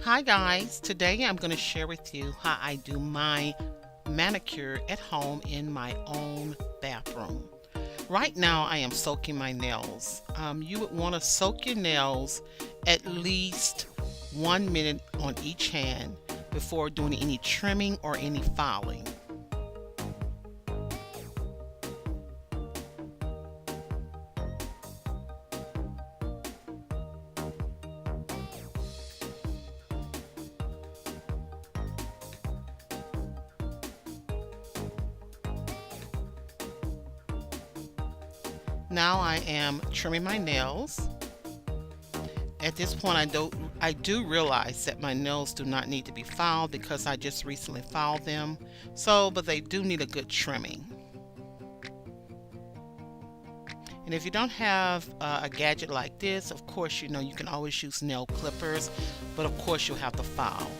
Hi guys, today I'm going to share with you how I do my manicure at home in my own bathroom. Right now I am soaking my nails. You would want to soak your nails at least 1 minute on each hand before doing any trimming or any filing. Now I am trimming my nails. At this point I do realize that my nails do not need to be filed because I just recently filed them. But they do need a good trimming. And if you don't have a gadget like this, of course you can always use nail clippers, but of course you'll have to file.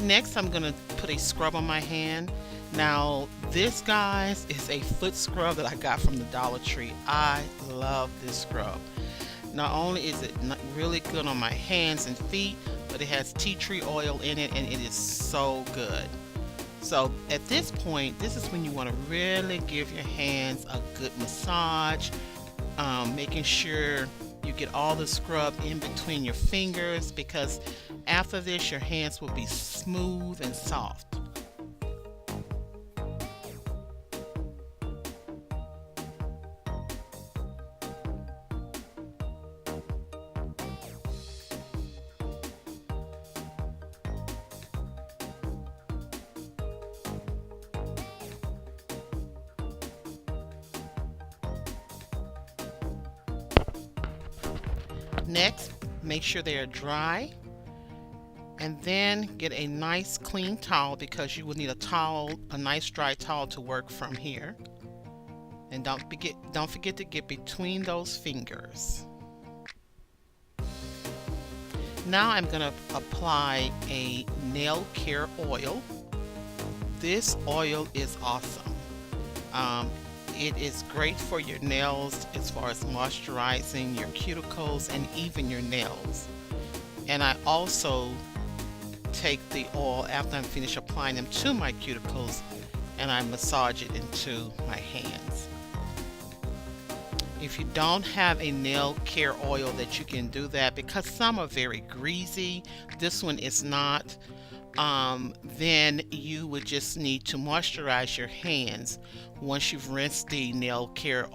Next I'm going to put a scrub on my hand. Now this, guys, is a foot scrub that I got from the Dollar Tree. I love this scrub. Not only is it really good on my hands and feet, but it has tea tree oil in it and it is so good. So at this point, this is when you want to really give your hands a good massage, making sure you get all the scrub in between your fingers, because after this your hands will be smooth and soft. Next, make sure they are dry, and then get a nice clean towel, because you will need a nice dry towel to work from here. And don't forget to get between those fingers. Now I'm going to apply a nail care oil. This oil is awesome. It is great for your nails as far as moisturizing your cuticles and even your nails. And I also take the oil after I'm finished applying them to my cuticles and I massage it into my hands. If you don't have a nail care oil that you can do that, because some are very greasy, this one is not, then you would just need to moisturize your hands once you've rinsed the nail care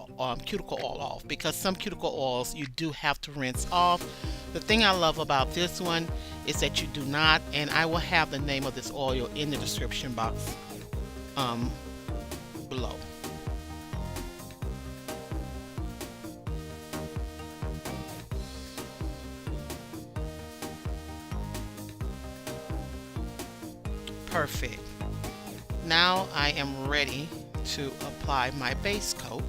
cuticle oil off, because some cuticle oils you do have to rinse off. The thing I love about this one is that you do not, and I will have the name of this oil in the description box below. Perfect. Now I am ready to apply my base coat.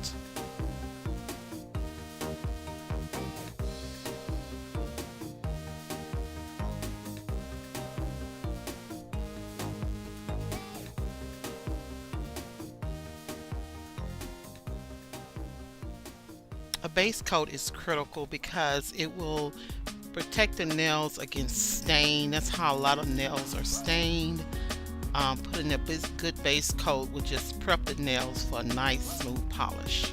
A base coat is critical because it will protect the nails against stain. That's how a lot of nails are stained. Putting a good base coat will just prep the nails for a nice smooth polish.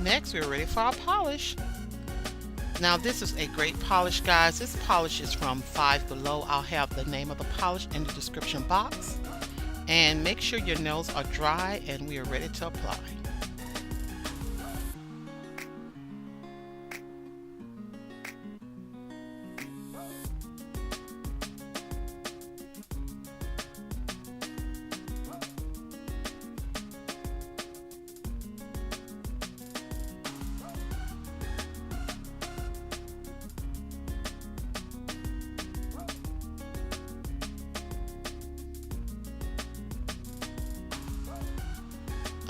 Next, we're ready for our polish. Now this is a great polish, guys. This polish is from Five Below. I'll have the name of the polish in the description box. And make sure your nails are dry and we are ready to apply.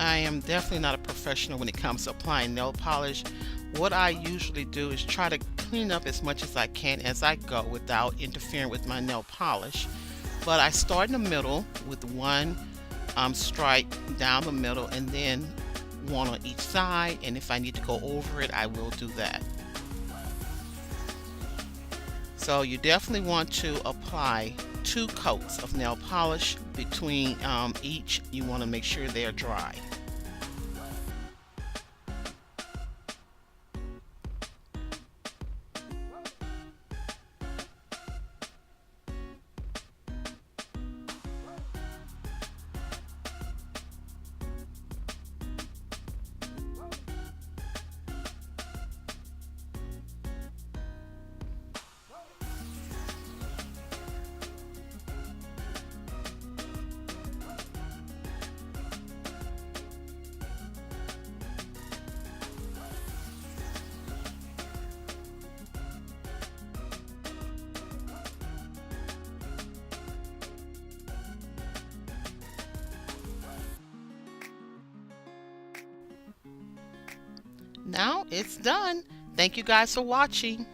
I am definitely not a professional when it comes to applying nail polish. What I usually do is try to clean up as much as I can as I go without interfering with my nail polish. But I start in the middle with one stripe down the middle and then one on each side, and if I need to go over it, I will do that. So you definitely want to apply 2 coats of nail polish between each. You want to make sure they're dry. Now it's done. Thank you guys for watching.